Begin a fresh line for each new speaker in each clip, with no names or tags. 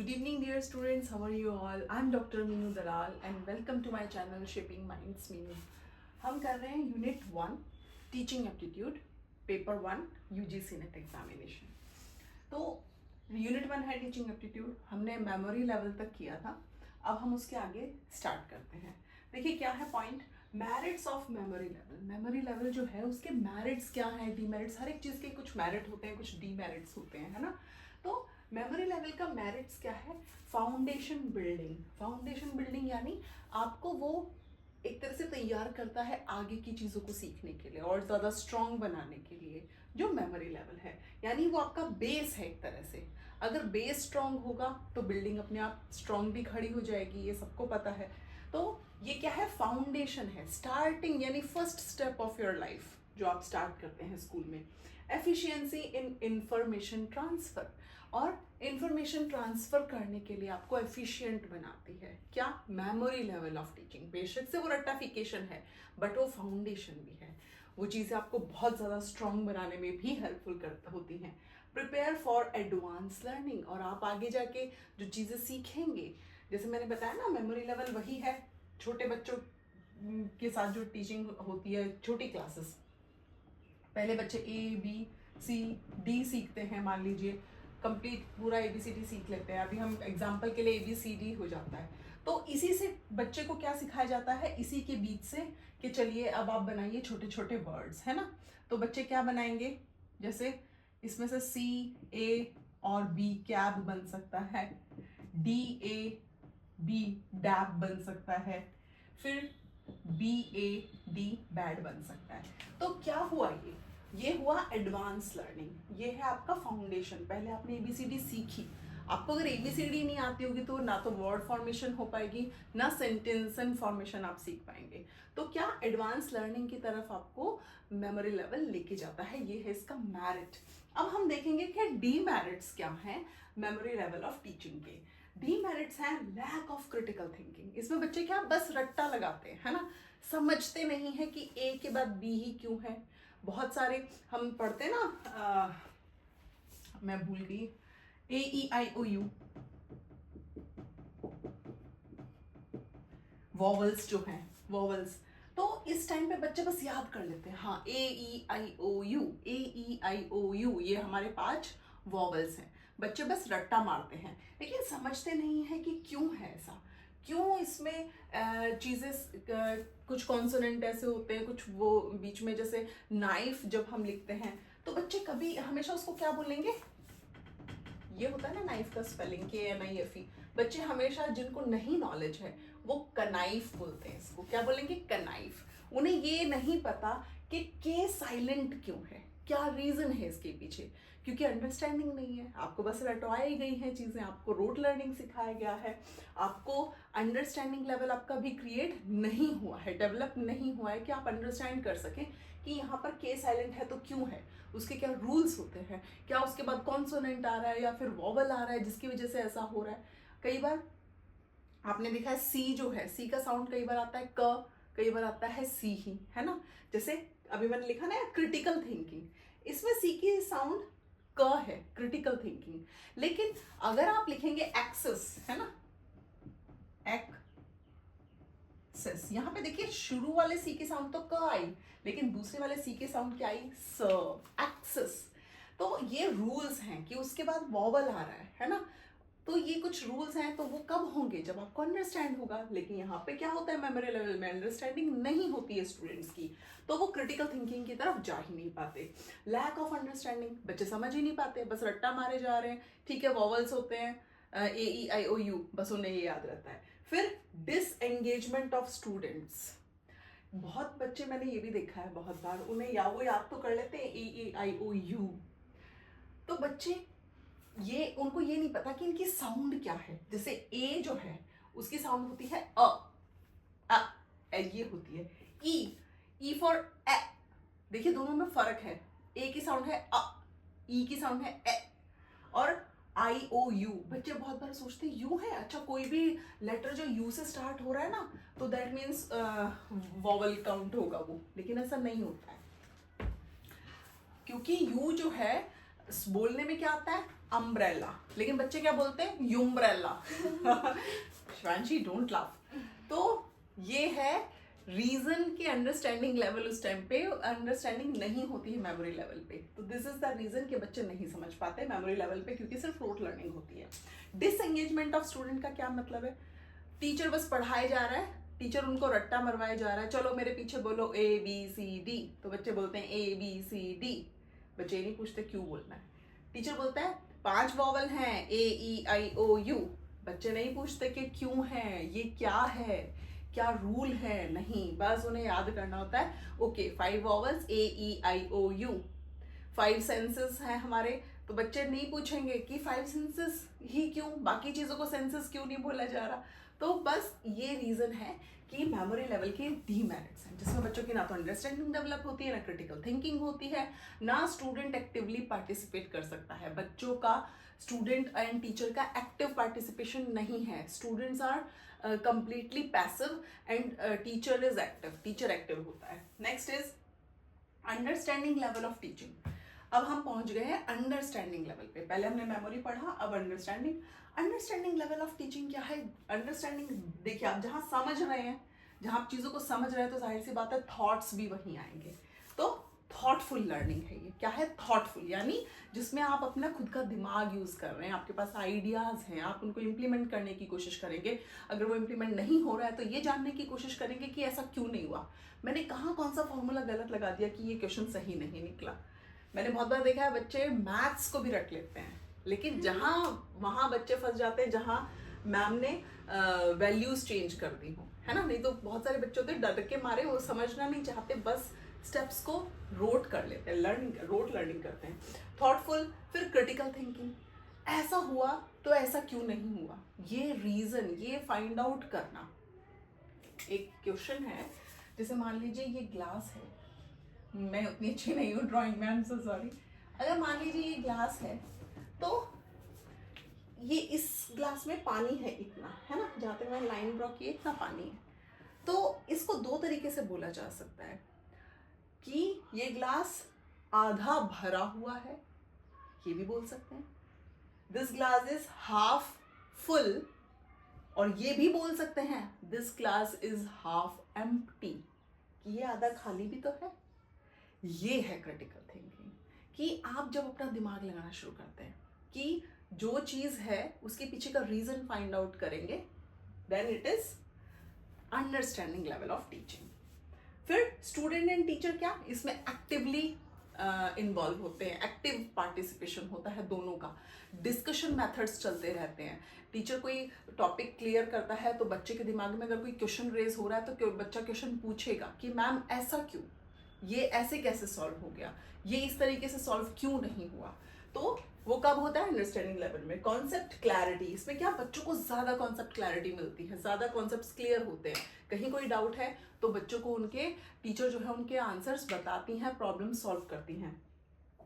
Good evening, dear students. How are you all? I'm Dr. Meenu Dalal and welcome to my channel Shaping Minds Meenu. हम कर रहे हैं unit 1 teaching aptitude paper 1 UGC net examination. तो unit 1 है teaching aptitude, हमने memory level तक किया था। अब हम उसके आगे स्टार्ट करते हैं। देखिए क्या है point, merits of memory level. Memory level जो है उसके मेरिट्स क्या है, डीमेरिट्स, हर एक चीज़ के कुछ मेरिट होते हैं, कुछ डीमेरिट्स होते हैं, है ना। तो मेमोरी लेवल का मेरिट्स क्या है, फाउंडेशन बिल्डिंग। फाउंडेशन बिल्डिंग यानी आपको वो एक तरह से तैयार करता है आगे की चीज़ों को सीखने के लिए और ज़्यादा स्ट्रांग बनाने के लिए, जो मेमोरी लेवल है। यानी वो आपका बेस है एक तरह से। अगर बेस स्ट्रांग होगा तो बिल्डिंग अपने आप स्ट्रांग भी खड़ी हो जाएगी, ये सबको पता है। तो ये क्या है, फाउंडेशन है, स्टार्टिंग यानी first step of your life जो आप स्टार्ट करते हैं स्कूल में। एफिशिएंसी इन इंफॉर्मेशन ट्रांसफर, और इंफॉर्मेशन ट्रांसफर करने के लिए आपको एफिशिएंट बनाती है क्या, मेमोरी लेवल ऑफ टीचिंग। बेशक से वो रट्टाफिकेशन है बट वो फाउंडेशन भी है, वो चीज़ें आपको बहुत ज़्यादा स्ट्रांग बनाने में भी हेल्पफुल होती हैं। प्रिपेयर फॉर एडवांस लर्निंग, और आप आगे जाके जो चीज़ें सीखेंगे, जैसे मैंने बताया ना मेमोरी लेवल वही है छोटे बच्चों के साथ जो टीचिंग होती है, छोटी क्लासेस। पहले बच्चे ABCD सीखते हैं, मान लीजिए कंप्लीट पूरा ABCD सीख लेते हैं। अभी हम एग्जाम्पल के लिए ABCD हो जाता है, तो इसी से बच्चे को क्या सिखाया जाता है, इसी के बीच से कि चलिए अब आप बनाइए छोटे छोटे वर्ड्स, है ना। तो बच्चे क्या बनाएंगे, जैसे इसमें से CA और B कैब बन सकता है, DAB डैब बन सकता है, फिर BAD बैड बन सकता है। तो क्या हुआ, ये हुआ एडवांस लर्निंग, ये है आपका फाउंडेशन। पहले आपने ABCD सीखी, आपको अगर ABCD नहीं आती होगी तो ना तो वर्ड फॉर्मेशन हो पाएगी, ना सेंटेंस एंड फॉर्मेशन आप सीख पाएंगे। तो क्या एडवांस लर्निंग की तरफ आपको मेमोरी लेवल लेके जाता है, ये है इसका मेरिट। अब हम देखेंगे कि डीमेरिट्स क्या हैं मेमोरी लेवल ऑफ टीचिंग के। डीमेरिट्स हैं लैक ऑफ क्रिटिकल थिंकिंग। इसमें बच्चे क्या बस रट्टा लगाते हैं, है ना, समझते नहीं है कि A के बाद B ही क्यों है। बहुत सारे हम पढ़ते हैं ना, मैं भूल गई, AEIOU वॉवल्स जो हैं, वॉवल्स। तो इस टाइम पे बच्चे बस याद कर लेते हैं, हाँ AEIOU AEIOU, ये हमारे 5 वॉवल्स हैं। बच्चे बस रट्टा मारते हैं लेकिन समझते नहीं है कि क्यों है ऐसा, क्यों इसमें चीज़ें, कुछ कॉन्सोनेंट ऐसे होते हैं, कुछ वो बीच में, जैसे नाइफ जब हम लिखते हैं तो बच्चे कभी हमेशा उसको क्या बोलेंगे, ये होता है ना नाइफ का स्पेलिंग KNIFE। बच्चे हमेशा जिनको नहीं नॉलेज है वो कनाइफ बोलते हैं, इसको क्या बोलेंगे, कनाइफ। उन्हें ये नहीं पता कि के साइलेंट क्यों है, क्या रीजन है इसके पीछे, क्योंकि अंडरस्टैंडिंग नहीं है। आपको बस रटवाई गई हैं चीजें, आपको रोट लर्निंग सिखाया गया है, आपको अंडरस्टैंडिंग लेवल आपका भी क्रिएट नहीं हुआ है, डेवलप नहीं हुआ है कि आप अंडरस्टैंड कर सकें कि यहाँ पर के साइलेंट है तो क्यों है, उसके क्या रूल्स होते हैं, क्या उसके बाद कॉन्सोनेंट आ रहा है या फिर वॉवल आ रहा है जिसकी वजह से ऐसा हो रहा है। कई बार आपने देखा है सी जो है, सी का साउंड कई बार आता है क, कई बार आता है सी ही, है ना। जैसे अभी मैंने लिखा ना क्रिटिकल थिंकिंग, इसमें सी की साउंड क है, क्रिटिकल थिंकिंग। लेकिन अगर आप लिखेंगे एक्सेस, है ना, एक्सेस, यहाँ पे देखिए शुरू वाले सी की साउंड तो क आई, लेकिन दूसरे वाले सी की साउंड क्या आई, स, एक्सेस। तो ये रूल्स हैं कि उसके बाद वॉवल आ रहा है ना। तो ये कुछ रूल्स हैं, तो वो कब होंगे, जब आपको अंडरस्टैंड होगा। लेकिन यहाँ पे क्या होता है, मेमोरी लेवल में अंडरस्टैंडिंग नहीं होती है स्टूडेंट्स की, तो वो क्रिटिकल थिंकिंग की तरफ जा ही नहीं पाते। लैक ऑफ अंडरस्टैंडिंग, बच्चे समझ ही नहीं पाते, बस रट्टा मारे जा रहे हैं। ठीक है, वॉवल्स होते हैं AEIOU, बस उन्हें ये याद रहता है। फिर डिसएंगेजमेंट ऑफ स्टूडेंट्स, बहुत बच्चे मैंने ये भी देखा है बहुत बार, उन्हें या वो याद तो कर लेते हैं AEIOU, तो बच्चे ये, उनको ये नहीं पता कि इनकी साउंड क्या है। जैसे ए जो है उसकी साउंड होती है अ, ये होती है। ई फॉर ए, देखिए दोनों में फर्क है, ए की साउंड है अ, ई की साउंड है ए। और IOU, बच्चे बहुत बार सोचते हैं यू है, अच्छा कोई भी लेटर जो यू से स्टार्ट हो रहा है ना तो दैट मीन्स वॉवल काउंट होगा वो, लेकिन ऐसा नहीं होता है, क्योंकि यू जो है बोलने में क्या आता है अम्ब्रेला, लेकिन बच्चे क्या बोलते हैं यूम्ब्रेला। Shivanshi don't laugh. तो ये है रीजन की अंडरस्टैंडिंग लेवल उस टाइम पे अंडरस्टैंडिंग नहीं होती है मेमोरी लेवल पे। तो दिस इज द रीजन कि बच्चे नहीं समझ पाते मेमोरी लेवल पे, क्योंकि सिर्फ रोट लर्निंग होती है। डिसएंगेजमेंट ऑफ स्टूडेंट का क्या मतलब है? टीचर बस पढ़ाए जा रहा है, टीचर उनको रट्टा मरवाए जा रहा है, चलो मेरे पीछे बोलो ए बी सी डी, तो बच्चे बोलते हैं ए बी सी डी। बच्चे नहीं पूछते क्यों बोलना है। टीचर बोलता है 5 वॉवल हैं ए ई आई ओ यू, बच्चे नहीं पूछते कि क्यों है, ये क्या है, क्या रूल है, नहीं, बस उन्हें याद करना होता है okay 5 vowels A E I O U. 5 senses हैं हमारे, तो बच्चे नहीं पूछेंगे कि 5 सेंसेस ही क्यों, बाकी चीजों को सेंसेस क्यों नहीं बोला जा रहा। तो बस ये रीजन है कि मेमोरी लेवल के डीमेरिट्स हैं, जिसमें बच्चों की ना तो अंडरस्टैंडिंग डेवलप होती है, ना क्रिटिकल थिंकिंग होती है, ना स्टूडेंट एक्टिवली पार्टिसिपेट कर सकता है। बच्चों का स्टूडेंट एंड टीचर का एक्टिव पार्टिसिपेशन नहीं है। Students are completely passive and teacher is active, teacher active होता है। Next is understanding level of teaching. अब हम पहुंच गए हैं अंडरस्टैंडिंग लेवल पे। पहले हमने मेमोरी पढ़ा, अब understanding. Understanding level of teaching क्या है? अंडरस्टैंडिंग देखिए, आप जहां समझ रहे हैं, जहां आप चीजों को समझ रहे हैं, तो जाहिर सी बात है थॉट्स भी वहीं आएंगे। तो थॉटफुल लर्निंग है ये। क्या है थॉटफुल? यानी जिसमें आप अपना खुद का दिमाग यूज कर रहे हैं, आपके पास आइडियाज हैं, आप उनको इम्प्लीमेंट करने की कोशिश करेंगे। अगर वो इम्प्लीमेंट नहीं हो रहा है तो ये जानने की कोशिश करेंगे कि ऐसा क्यों नहीं हुआ, मैंने कहाँ कौन सा फॉर्मूला गलत लगा दिया कि ये क्वेश्चन सही नहीं निकला। मैंने बहुत बार देखा है बच्चे मैथ्स को भी रट लेते हैं, लेकिन जहाँ वहाँ बच्चे फंस जाते हैं जहाँ मैम ने वैल्यूज चेंज कर दी हो, है ना। नहीं तो बहुत सारे बच्चे होते हैं डर के मारे वो समझना नहीं चाहते, बस स्टेप्स को रोट कर लेते हैं, रोट लर्निंग करते हैं। थॉटफुल, फिर क्रिटिकल थिंकिंग, ऐसा हुआ तो ऐसा क्यों नहीं हुआ, ये रीजन, ये फाइंड आउट करना। एक क्वेश्चन है, जैसे मान लीजिए ये ग्लास है, मैं उतनी अच्छी नहीं हूँ ड्राइंग में, आई एम सो सॉरी। अगर मान लीजिए ये ग्लास है, तो ये इस ग्लास में पानी है इतना, है ना, जहाँ तक मैंने लाइन ड्रॉ की इतना पानी है। तो इसको 2 तरीके से बोला जा सकता है कि ये ग्लास आधा भरा हुआ है, ये भी बोल सकते हैं this glass is half full, और ये भी बोल सकते हैं this glass is half empty, कि ये आधा खाली भी तो है। ये है क्रिटिकल थिंकिंग, कि आप जब अपना दिमाग लगाना शुरू करते हैं कि जो चीज है उसके पीछे का रीजन फाइंड आउट करेंगे, then it is understanding level of teaching. फिर स्टूडेंट एंड टीचर क्या इसमें एक्टिवली इन्वॉल्व होते हैं, एक्टिव पार्टिसिपेशन होता है दोनों का। डिस्कशन मेथड्स चलते रहते हैं। टीचर कोई टॉपिक क्लियर करता है तो बच्चे के दिमाग में अगर कोई क्वेश्चन रेज हो रहा है तो बच्चा क्वेश्चन पूछेगा कि मैम ऐसा क्यों, ये ऐसे कैसे सॉल्व हो गया, ये इस तरीके से सॉल्व क्यों नहीं हुआ। तो वो कब होता है? अंडरस्टैंडिंग लेवल में। कॉन्सेप्ट क्लैरिटी, इसमें क्या बच्चों को ज्यादा कॉन्सेप्ट क्लैरिटी मिलती है, ज्यादा कॉन्सेप्ट्स क्लियर होते हैं। कहीं कोई डाउट है तो बच्चों को उनके टीचर जो है उनके आंसर्स बताती हैं, प्रॉब्लम सॉल्व करती हैं,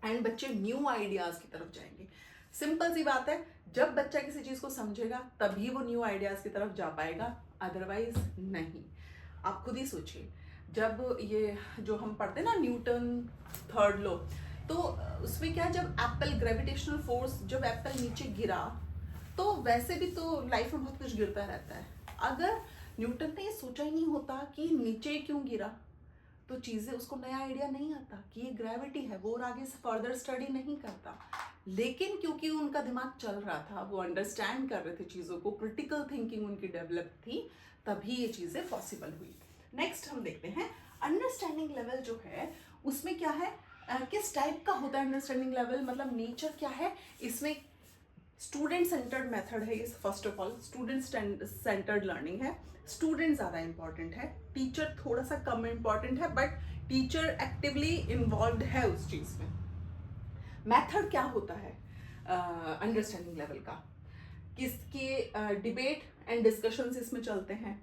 एंड बच्चे न्यू आइडियाज की तरफ जाएंगे। सिंपल सी बात है, जब बच्चा किसी चीज को समझेगा तभी वो न्यू आइडियाज की तरफ जा पाएगा, अदरवाइज नहीं। आप खुद ही सोचिए, जब ये जो हम पढ़ते हैं ना न्यूटन थर्ड लॉ, तो उसमें क्या, जब एप्पल ग्रेविटेशनल फोर्स, जब एप्पल नीचे गिरा, तो वैसे भी तो लाइफ में बहुत कुछ गिरता रहता है। अगर न्यूटन ने ये सोचा ही नहीं होता कि नीचे क्यों गिरा, तो चीजें, उसको नया आइडिया नहीं आता कि ये ग्रेविटी है, वो और आगे से फर्दर स्टडी नहीं करता। लेकिन क्योंकि उनका दिमाग चल रहा था, वो अंडरस्टैंड कर रहे थे चीजों को, क्रिटिकल थिंकिंग उनकी डेवलप थी, तभी ये चीजें पॉसिबल हुई। नेक्स्ट हम देखते हैं अंडरस्टैंडिंग लेवल जो है उसमें क्या है, किस टाइप का होता है अंडरस्टैंडिंग लेवल, मतलब नेचर क्या है इसमें। स्टूडेंट सेंटर्ड मेथड है ये, first of all student centred learning है। स्टूडेंट ज़्यादा इंपॉर्टेंट है, टीचर थोड़ा सा कम इंपॉर्टेंट है, बट टीचर एक्टिवली इन्वॉल्व है उस चीज़ में। मेथड क्या होता है अंडरस्टैंडिंग लेवल का, किसके डिबेट एंड डिस्कशंस इसमें चलते हैं,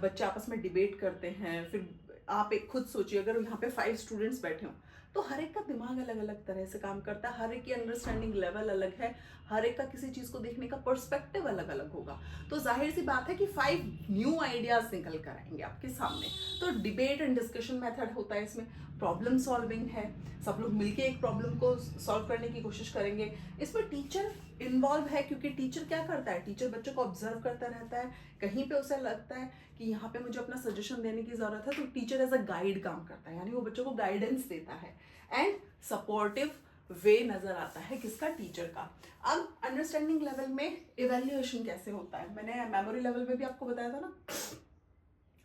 बच्चे आपस में डिबेट करते हैं। फिर आप एक खुद सोचिए, अगर यहाँ पे 5 स्टूडेंट्स बैठे हों तो हर एक का दिमाग अलग अलग तरह से काम करता है, हर एक की अंडरस्टैंडिंग लेवल अलग है, हर एक का किसी चीज़ को देखने का पर्सपेक्टिव अलग अलग होगा। तो जाहिर सी बात है कि 5 न्यू आइडियाज निकल कर आएंगे आपके सामने। तो डिबेट एंड डिस्कशन मेथड होता है इसमें, प्रॉब्लम सॉल्विंग है, सब लोग मिलके एक प्रॉब्लम को सॉल्व करने की कोशिश करेंगे। इसमें टीचर इन्वॉल्व है, क्योंकि टीचर क्या करता है, टीचर बच्चों को ऑब्जर्व करता रहता है, कहीं पे उसे लगता है कि यहाँ पे मुझे अपना सजेशन देने की ज़रूरत है, तो टीचर एज अ गाइड काम करता है, यानी वो बच्चों को गाइडेंस देता है एंड सपोर्टिव वे नज़र आता है किसका, टीचर का। अब अंडरस्टैंडिंग लेवल में इवेल्युएशन कैसे होता है, मैंने मेमोरी लेवल में भी आपको बताया था ना,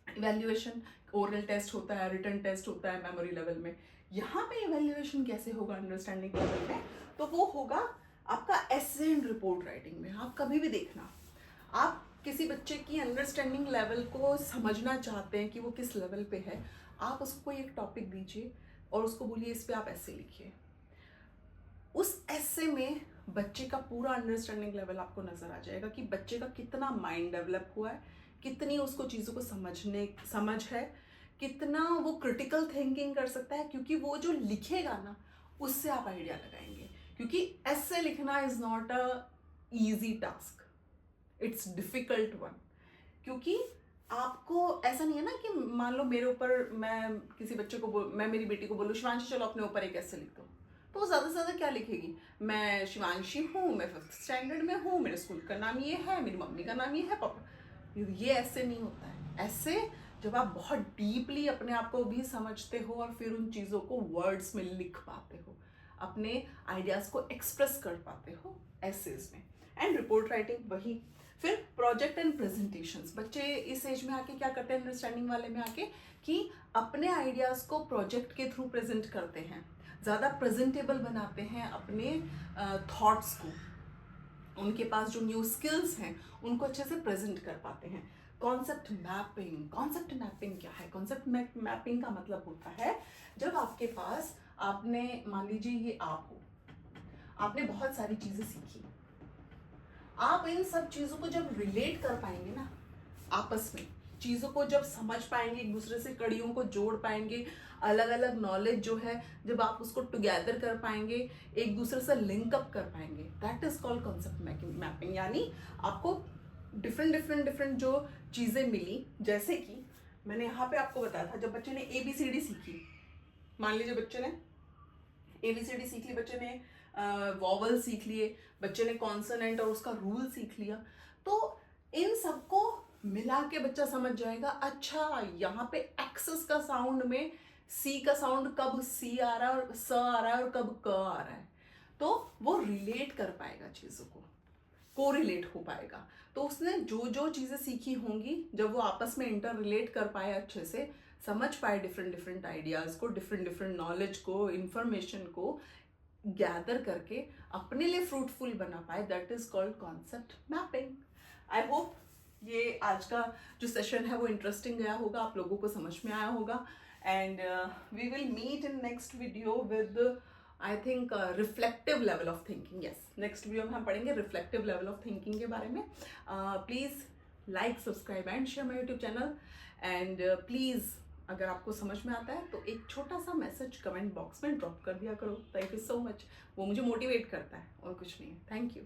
इवेल्युएशन ओरल टेस्ट होता है, रिटन टेस्ट होता है मेमोरी लेवल में। यहाँ पे इवेल्युएशन कैसे होगा अंडरस्टैंडिंग लेवल में, तो वो होगा आपका एसे एंड रिपोर्ट राइटिंग में। आप कभी भी देखना, आप किसी बच्चे की अंडरस्टैंडिंग लेवल को समझना चाहते हैं कि वो किस लेवल पे है, आप उसको कोई एक टॉपिक दीजिए और उसको बोलिए इस पे आप ऐसे लिखिए। उस ऐसे में बच्चे का पूरा अंडरस्टैंडिंग लेवल आपको नजर आ जाएगा कि बच्चे का कितना माइंड डेवलप हुआ है, कितनी उसको चीज़ों को समझ है, कितना वो क्रिटिकल थिंकिंग कर सकता है, क्योंकि वो जो लिखेगा ना उससे आप आइडिया लगाएंगे। क्योंकि ऐसे लिखना is not a easy task, it's difficult one. क्योंकि आपको ऐसा नहीं है ना कि मान लो मेरे ऊपर, मैं किसी बच्चे को मैं मेरी बेटी को बोलूँ शिवांशी चलो अपने ऊपर एक ऐसे लिख दो, तो वो ज़्यादा से ज़्यादा क्या लिखेगी, मैं शिवांशी हूँ, मैं 5th स्टैंडर्ड में हूँ, मेरे स्कूल का नाम ये है, मेरी मम्मी का नाम ये है, पापा। ये ऐसे नहीं होता है। ऐसे जब आप बहुत डीपली अपने आप को भी समझते हो और फिर उन चीज़ों को वर्ड्स में लिख पाते हो, अपने आइडियाज़ को एक्सप्रेस कर पाते हो एसेज में। एंड रिपोर्ट राइटिंग वही। फिर प्रोजेक्ट एंड प्रेजेंटेशंस, बच्चे इस एज में आके क्या करते हैं, अंडरस्टैंडिंग वाले में आके, कि अपने आइडियाज़ को प्रोजेक्ट के थ्रू प्रेजेंट करते हैं, ज़्यादा प्रेजेंटेबल बनाते हैं अपने थॉट्स को, उनके पास जो न्यू स्किल्स हैं उनको अच्छे से प्रेजेंट कर पाते हैं। कॉन्सेप्ट मैपिंग क्या है, कॉन्सेप्ट मैपिंग का मतलब होता है जब आपके पास, आपने मान लीजिए ये आप हो, आपने बहुत सारी चीज़ें सीखी, आप इन सब चीज़ों को जब रिलेट कर पाएंगे ना, आपस में चीज़ों को जब समझ पाएंगे, एक दूसरे से कड़ियों को जोड़ पाएंगे, अलग अलग नॉलेज जो है जब आप उसको टुगेदर कर पाएंगे, एक दूसरे से लिंक अप कर पाएंगे, that is called concept mapping. यानी आपको डिफरेंट जो चीज़ें मिली, जैसे कि मैंने यहाँ पे आपको बताया था, जब बच्चे ने ABCD सीखी, मान लीजिए बच्चे ने ABCD सीख ली, बच्चे ने वॉवल सीख लिए, बच्चे ने कॉन्सोनेंट और उसका रूल सीख लिया, तो इन सबको मिला के बच्चा समझ जाएगा, अच्छा यहाँ पे एक्सेस का साउंड में सी का साउंड कब सी आ रहा है और स आ रहा है और कब क आ रहा है, तो वो रिलेट कर पाएगा, चीज़ों को कोरिलेट हो पाएगा। तो उसने जो जो चीज़ें सीखी होंगी, जब वो आपस में इंटर रिलेट कर पाए, अच्छे से समझ पाए डिफरेंट आइडियाज़ को, डिफरेंट नॉलेज को, इंफॉर्मेशन को गैदर करके अपने लिए फ्रूटफुल बना पाए, that is called concept mapping. I hope ये आज का जो सेशन है वो इंटरेस्टिंग गया होगा, आप लोगों को समझ में आया होगा। And we will meet in next video with I think reflective level of thinking. Yes, next video में हम पढ़ेंगे रिफ्लेक्टिव लेवल ऑफ थिंकिंग के बारे में। Please like, subscribe and share my YouTube channel. And please अगर आपको समझ में आता है तो एक छोटा सा मैसेज कमेंट बॉक्स में ड्रॉप कर दिया करो। थैंक यू सो मच, वो मुझे मोटिवेट करता है और कुछ नहीं है। Thank you.